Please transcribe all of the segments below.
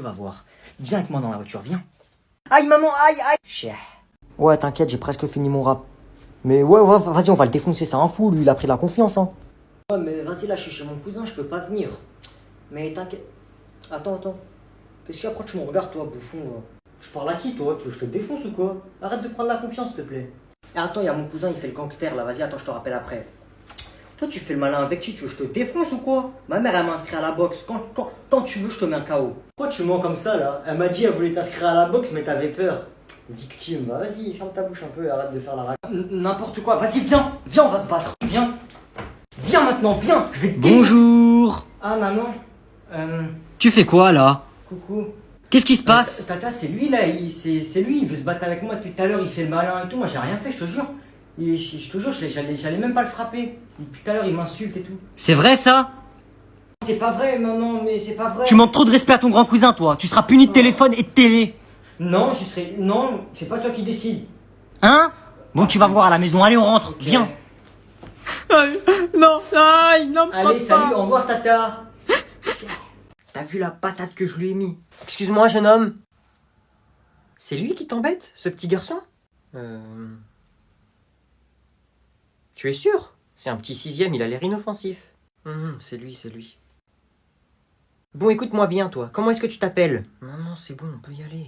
Tu vas voir. Viens avec moi dans la voiture, viens. Aïe maman, aïe, aïe. Chien. Ouais, t'inquiète, j'ai presque fini mon rap. Mais ouais, vas-y, on va le défoncer, c'est un fou, lui, il a pris la confiance, hein. Ouais, mais vas-y, là, je suis chez mon cousin, je peux pas venir. Mais t'inquiète. Attends. Qu'est-ce qu'il y a? Pourquoi tu me regardes, toi, bouffon, là? Je parle à qui, toi? Tu veux que je te défonce ou quoi? Arrête de prendre la confiance, s'il te plaît. Et attends, il y a mon cousin, il fait le gangster, là, vas-y, attends, je te rappelle après. Toi, tu fais le malin avec qui? Tu veux que je te défonce ou quoi? Ma mère, elle m'a inscrit à la boxe. Quand tu veux, je te mets un KO. Pourquoi tu mens comme ça, là? Elle m'a dit, elle voulait t'inscrire à la boxe, mais t'avais peur. Victime, bah vas-y, ferme ta bouche un peu et arrête de faire la raconte. N'importe quoi, vas-y, viens, on va se battre. Viens maintenant, viens, je vais te défoncer. Bonjour. Ah, maman. Tu fais quoi là? Coucou. Qu'est-ce qui se passe? Tata, c'est lui, là, c'est lui, il veut se battre avec moi depuis tout à l'heure, il fait le malin et tout. Moi, j'ai rien fait, je te jure. Je te jure, j'allais même pas le frapper. Depuis tout à l'heure, il m'insulte et tout. C'est vrai ça? C'est pas vrai, maman, mais c'est pas vrai. Tu manques trop de respect à ton grand cousin, toi. Tu seras puni de téléphone et de télé. Non, Non, c'est pas toi qui décide. Hein? Bon, tu vas voir à la maison. Allez, on rentre. Ok. Viens. Non, non, Allez, salut, au revoir, tata. T'as vu la patate que je lui ai mis? Excuse-moi, jeune homme. C'est lui qui t'embête, ce petit garçon? Tu es sûr? C'est un petit sixième, il a l'air inoffensif. C'est lui. Bon, écoute-moi bien, toi. Comment est-ce que tu t'appelles? Non, c'est bon, on peut y aller.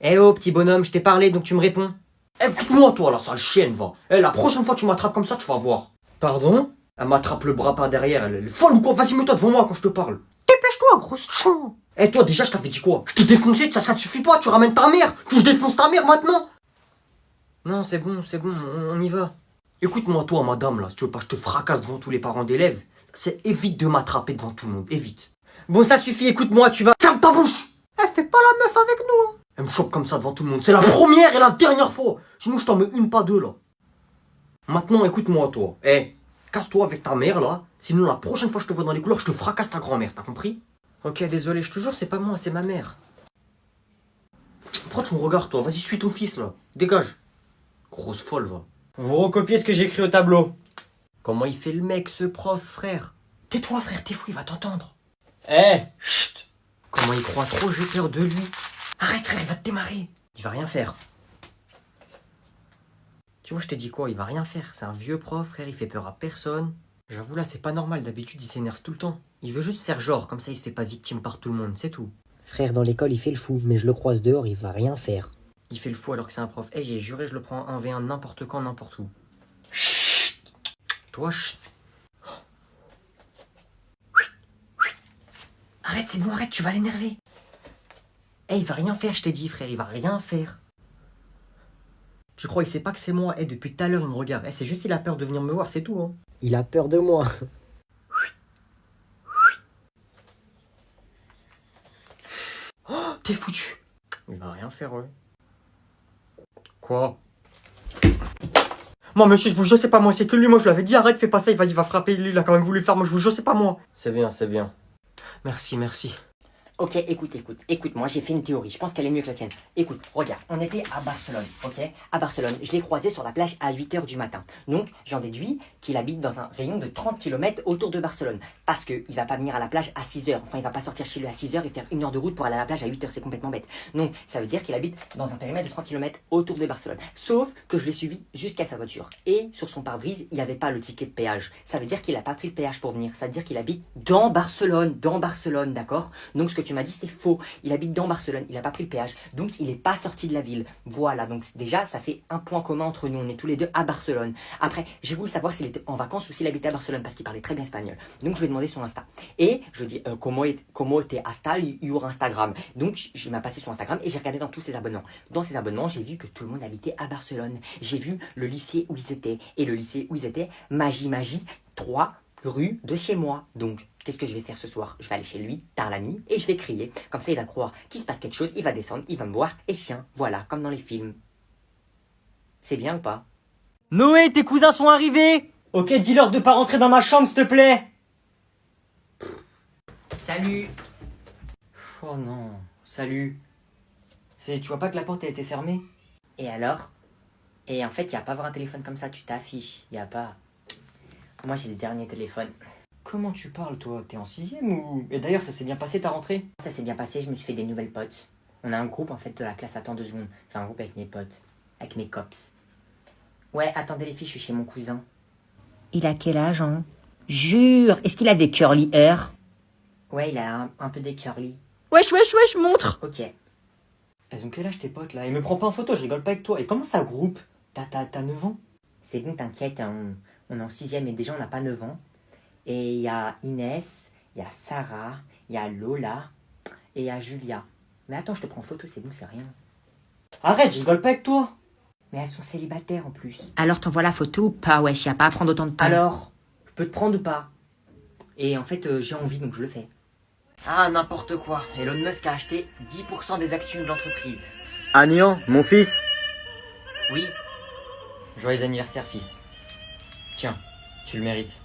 Eh oh, petit bonhomme, je t'ai parlé, donc tu me réponds. Écoute-moi, toi, la sale chienne, va. La prochaine fois que tu m'attrapes comme ça, tu vas voir. Pardon? Elle m'attrape le bras par derrière, elle est folle ou quoi? Vas-y, mets-toi devant moi quand je te parle. Dépêche-toi, grosse chon. Toi, déjà, je t'avais dit quoi? Je t'ai défoncé, ça te suffit pas, tu ramènes ta mère. Je défonce ta mère maintenant. Non, c'est bon, on y va. Écoute-moi, toi, madame, là, si tu veux pas, je te fracasse devant tous les parents d'élèves. Évite de m'attraper devant tout le monde, évite. Bon, ça suffit, écoute-moi, tu vas... Ferme ta bouche. Elle fait pas la meuf avec nous, hein. Elle me chope comme ça devant tout le monde. C'est la première et la dernière fois. Sinon, je t'en mets une, pas deux, là. Maintenant, écoute-moi, toi. Casse-toi avec ta mère, là. Sinon, la prochaine fois que je te vois dans les couloirs, je te fracasse ta grand-mère, t'as compris? Ok, désolé, je te jure, c'est pas moi, c'est ma mère. Pourquoi tu me regardes, toi? Vas-y, suis ton fils, là. Dégage. Grosse folle, va. Vous recopiez ce que j'ai écrit au tableau. Comment il fait le mec, ce prof, frère? Tais-toi, frère, t'es fou, il va t'entendre. Chut. Comment il croit trop, j'ai peur de lui. Arrête, frère, il va te démarrer. Il va rien faire. Tu vois, je t'ai dit quoi? Il va rien faire. C'est un vieux prof, frère, il fait peur à personne. J'avoue, là, c'est pas normal. D'habitude, il s'énerve tout le temps. Il veut juste faire genre, comme ça, il se fait pas victime par tout le monde, c'est tout. Frère, dans l'école, il fait le fou, mais je le croise dehors, il va rien faire. Il fait le fou alors que c'est un prof. J'ai juré, je le prends en 1v1 n'importe quand, n'importe où. Chut. Toi, chut. Arrête, c'est bon, arrête, tu vas l'énerver. Il va rien faire, je t'ai dit, frère, il va rien faire. Tu crois, il sait pas que c'est moi? Depuis tout à l'heure, il me regarde. C'est juste il a peur de venir me voir, c'est tout, hein. Il a peur de moi. Oh, t'es foutu. Il va rien faire, ouais. Quoi? Moi, monsieur, je vous jure, c'est pas moi, c'est que lui. Moi, je lui avais dit, arrête, fais pas ça, il va frapper. Lui, il a quand même voulu le faire. Moi, je vous jure, c'est pas moi. C'est bien. Merci. Ok, écoute, moi j'ai fait une théorie, je pense qu'elle est mieux que la tienne. Écoute, regarde, on était à Barcelone, ok? À Barcelone, je l'ai croisé sur la plage à 8h du matin. Donc, j'en déduis qu'il habite dans un rayon de 30 km autour de Barcelone. Parce qu'il va pas venir à la plage à 6h. Enfin, il va pas sortir chez lui à 6h et faire 1 heure de route pour aller à la plage à 8h, c'est complètement bête. Donc, ça veut dire qu'il habite dans un périmètre de 30 km autour de Barcelone. Sauf que je l'ai suivi jusqu'à sa voiture. Et sur son pare-brise, il n'y avait pas le ticket de péage. Ça veut dire qu'il a pas pris le péage pour venir. Ça veut dire qu'il habite dans Barcelone, d'accord? Donc, ce que tu m'as dit, c'est faux. Il habite dans Barcelone, il n'a pas pris le péage, donc il n'est pas sorti de la ville. Voilà, donc déjà, ça fait un point commun entre nous. On est tous les deux à Barcelone. Après, j'ai voulu savoir s'il était en vacances ou s'il habitait à Barcelone, parce qu'il parlait très bien espagnol. Donc, je lui ai demandé son Insta. Et je lui ai dit, comment t'es Insta, your Instagram. Donc, il m'a passé son Instagram et j'ai regardé dans tous ses abonnements. Dans ses abonnements, j'ai vu que tout le monde habitait à Barcelone. J'ai vu le lycée où ils étaient. Et le lycée où ils étaient, Magie, 3 rue de chez moi. Donc, qu'est-ce que je vais faire ce soir? Je vais aller chez lui, tard la nuit, et je vais crier. Comme ça, il va croire qu'il se passe quelque chose, il va descendre, il va me voir, et tiens, voilà, comme dans les films. C'est bien ou pas? Noé, tes cousins sont arrivés. Ok, dis-leur de pas rentrer dans ma chambre, s'il te plaît. Salut. Oh non, salut. Tu vois pas que la porte, elle était fermée? Et alors? Et en fait, il n'y a pas à avoir un téléphone comme ça, tu t'affiches. Il n'y a pas... Moi, j'ai les derniers téléphones. Comment tu parles, toi? T'es en 6e ou... Et d'ailleurs, ça s'est bien passé ta rentrée? Ça s'est bien passé, je me suis fait des nouvelles potes. On a un groupe en fait de la classe, attends 2 secondes. Enfin un groupe avec mes potes, avec mes cops. Ouais, attendez les filles, je suis chez mon cousin. Il a quel âge, hein? Jure, est-ce qu'il a des curly hair? Ouais, il a un peu des curly. Wesh, wesh, wesh, montre. Ok. Elles ont quel âge tes potes là? Et me prends pas en photo, je rigole pas avec toi. Et comment ça groupe? T'as 9 ans? C'est bon, t'inquiète, hein, on est en 6e et déjà on n'a pas 9 ans. Et il y a Inès, il y a Sarah, il y a Lola et il y a Julia. Mais attends, je te prends en photo, c'est bon, c'est rien. Arrête, je rigole pas avec toi. Mais elles sont célibataires en plus. Alors t'envoies la photo ou pas? Wesh, y a pas à prendre autant de temps. Alors, je peux te prendre ou pas? Et en fait, j'ai envie donc je le fais. Ah, n'importe quoi. Elon Musk a acheté 10% des actions de l'entreprise. Ah Néant, mon fils. Oui. Joyeux anniversaire, fils. Tiens, tu le mérites.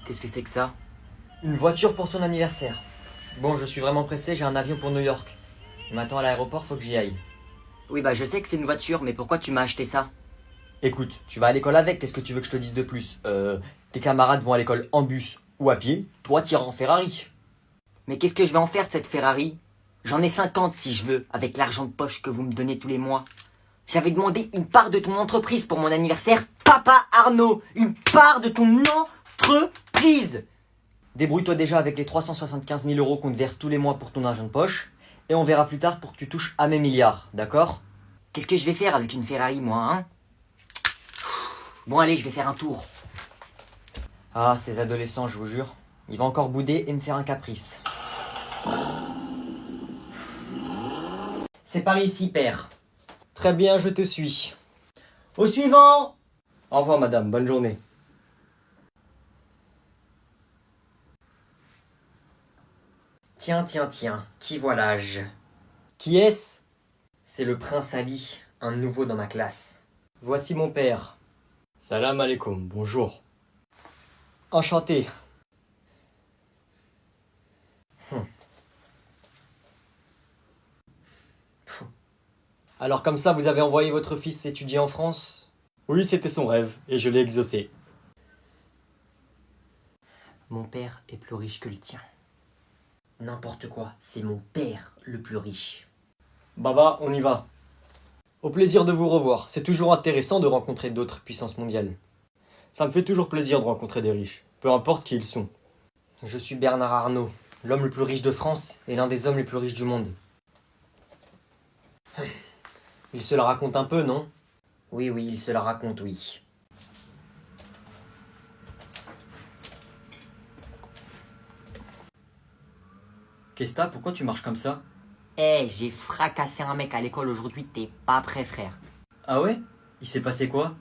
Qu'est-ce que c'est que ça? Une voiture pour ton anniversaire. Bon, je suis vraiment pressé, j'ai un avion pour New York. Il m'attend à l'aéroport, faut que j'y aille. Oui, bah je sais que c'est une voiture, mais pourquoi tu m'as acheté ça? Écoute, tu vas à l'école avec, qu'est-ce que tu veux que je te dise de plus? Tes camarades vont à l'école en bus ou à pied, toi t'iras en Ferrari. Mais qu'est-ce que je vais en faire de cette Ferrari? J'en ai 50 si je veux, avec l'argent de poche que vous me donnez tous les mois. J'avais demandé une part de ton entreprise pour mon anniversaire. Papa Arnaud, une part de ton entreprise. Débrouille-toi déjà avec les 375 000 euros qu'on te verse tous les mois pour ton argent de poche, et on verra plus tard pour que tu touches à mes milliards, d'accord? Qu'est-ce que je vais faire avec une Ferrari, moi, hein? Bon, allez, je vais faire un tour. Ah, ces adolescents, je vous jure. Il va encore bouder et me faire un caprice. C'est par ici, père. Très bien, je te suis. Au suivant! Au revoir, madame, bonne journée. Tiens, tiens, tiens, qui voilà-je? Qui est-ce? C'est le prince Ali, un nouveau dans ma classe. Voici mon père. Salam alaikum, bonjour. Enchanté. Alors comme ça, vous avez envoyé votre fils étudier en France? Oui, c'était son rêve, et je l'ai exaucé. Mon père est plus riche que le tien. N'importe quoi, c'est mon père le plus riche. Baba, on y va. Au plaisir de vous revoir. C'est toujours intéressant de rencontrer d'autres puissances mondiales. Ça me fait toujours plaisir de rencontrer des riches, peu importe qui ils sont. Je suis Bernard Arnault, l'homme le plus riche de France et l'un des hommes les plus riches du monde. Il se la raconte un peu, non? Oui, oui, il se la raconte, oui. Qu'est-ce que t'as? Pourquoi tu marches comme ça? Eh, j'ai fracassé un mec à l'école aujourd'hui, t'es pas prêt, frère. Ah ouais? Il s'est passé quoi?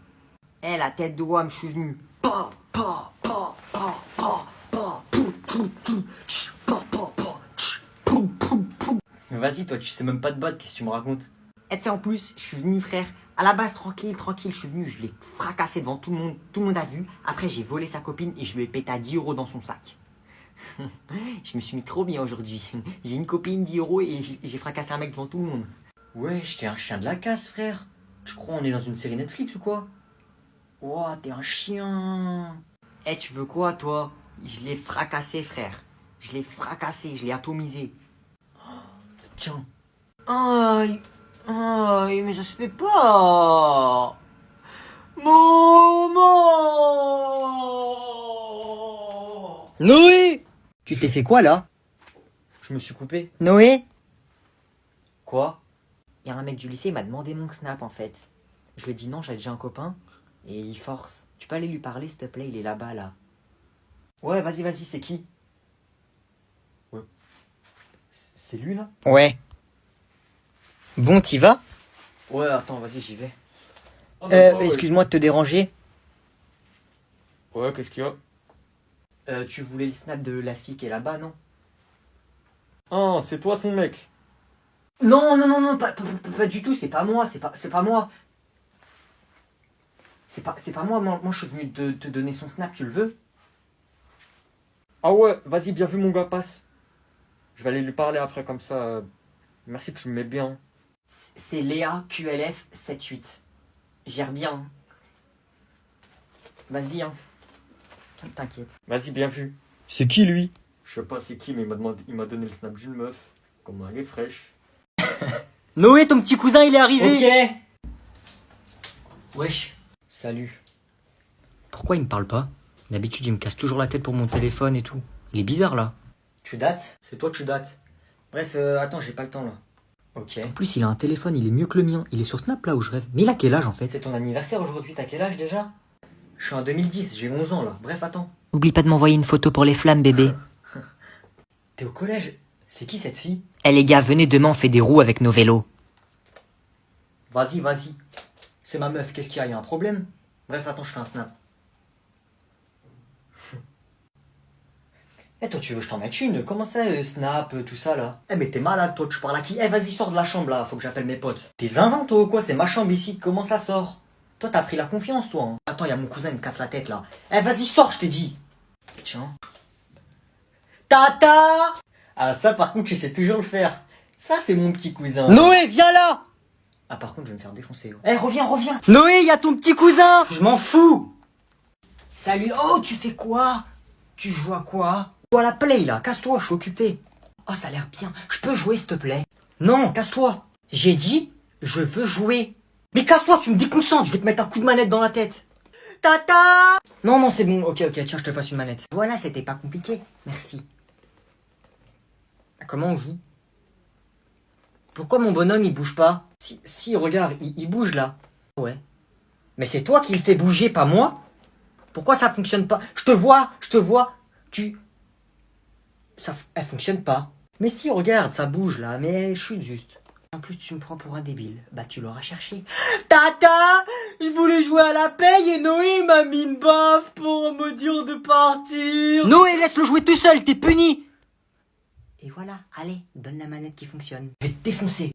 Eh, la tête de Wam, je suis venu. Pa, pa, pa, pa, pa, pa, pou, pou, pou, tch, pa, pa, pa, tch, pou, pou, pou. Mais vas-y, toi, tu sais même pas de battre, qu'est-ce que tu me racontes? Et tu sais, en plus, je suis venu, frère, à la base, tranquille, tranquille, je suis venu, je l'ai fracassé devant tout le monde a vu. Après, j'ai volé sa copine et je lui ai pété à 10 euros dans son sac. Je me suis mis trop bien aujourd'hui. J'ai une copine, 10 euros et j'ai fracassé un mec devant tout le monde. Ouais, t'es un chien de la casse, frère. Tu crois on est dans une série Netflix ou quoi? Ouah, t'es un chien. Eh, tu veux quoi, toi? Je l'ai fracassé, frère. Je l'ai fracassé, je l'ai atomisé. Tiens. Aïe, aïe, mais ça se fait pas. Maman! Noé! Tu t'es fait quoi, là? Je me suis coupé. Noé? Quoi? Il y a un mec du lycée, il m'a demandé mon snap, en fait. Je lui ai dit non, j'ai déjà un copain. Et il force. Tu peux aller lui parler, s'il te plaît, il est là-bas, là. Ouais, vas-y, c'est qui? Ouais. C'est lui, là? Ouais. Bon, t'y vas? Ouais, attends, vas-y, j'y vais. Excuse-moi de te déranger. Ouais, qu'est-ce qu'il y a? Tu voulais le snap de la fille qui est là-bas, non? Ah, c'est toi son mec. Non, pas du tout, c'est pas moi, c'est pas moi. C'est pas moi, moi je suis venu te donner son snap, tu le veux? Ah ouais, vas-y, bien vu mon gars, passe. Je vais aller lui parler après comme ça. Merci, tu me mets bien. C'est Léa QLF 78. Gère bien. Vas-y, hein. T'inquiète. Vas-y, bien vu. C'est qui lui? Je sais pas c'est qui, mais il m'a donné le snap d'une meuf. Comment elle est fraîche. Noé, ton petit cousin, il est arrivé. Ok. Wesh. Salut. Pourquoi il me parle pas? D'habitude, il me casse toujours la tête pour mon téléphone et tout. Il est bizarre, là. Tu dates? C'est toi tu dates. Bref, attends, j'ai pas le temps là. Ok. En plus, il a un téléphone, il est mieux que le mien. Il est sur Snap, là où je rêve. Mais il a quel âge, en fait? C'est ton anniversaire aujourd'hui, t'as quel âge déjà? Je suis en 2010, j'ai 11 ans là. Bref, attends. Oublie pas de m'envoyer une photo pour les flammes, bébé. T'es au collège? C'est qui cette fille? Eh les gars, venez demain, on fait des roues avec nos vélos. Vas-y, vas-y. C'est ma meuf, qu'est-ce qu'il y a? Y a un problème? Bref, attends, je fais un snap. Eh toi tu veux que je t'en mette une? Comment ça, snap, tout ça là? Eh mais t'es malade toi, tu parles à qui? Eh vas-y sors de la chambre là, faut que j'appelle mes potes. T'es zinzin toi ou quoi? C'est ma chambre ici, comment ça sort? Toi t'as pris la confiance toi hein. Attends, y a mon cousin, il me casse la tête là. Eh vas-y sors, je t'ai dit. Tiens. Tata! Ah ça par contre tu sais toujours le faire. Ça c'est mon petit cousin. Noé, viens là! Ah par contre je vais me faire défoncer. Eh reviens, reviens! Noé, y a ton petit cousin! Je m'en fous! Salut, oh tu fais quoi? Tu joues à quoi? Je joue à la play là, casse-toi, je suis occupé. Oh ça a l'air bien, je peux jouer s'il te plaît? Non, casse-toi. J'ai dit, je veux jouer. Mais casse-toi, tu me déconcentres, je vais te mettre un coup de manette dans la tête. Tata! Non, non, c'est bon, ok, tiens, je te passe une manette. Voilà, c'était pas compliqué, merci. Comment on joue? Pourquoi mon bonhomme il bouge pas? Si, regarde, il bouge là. Ouais. Mais c'est toi qui le fais bouger, pas moi? Pourquoi ça fonctionne pas? Je te vois, elle fonctionne pas. Mais si, regarde, ça bouge là, mais je suis juste. En plus, tu me prends pour un débile. Bah, tu l'auras cherché. Tata! Je voulais jouer à la paye et Noé m'a mis une baffe pour me dire de partir. Noé, laisse-le jouer tout seul, t'es puni! Et voilà, allez, donne la manette qui fonctionne. Je vais te défoncer.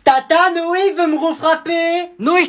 Tata, Noé veut me refrapper. Noé,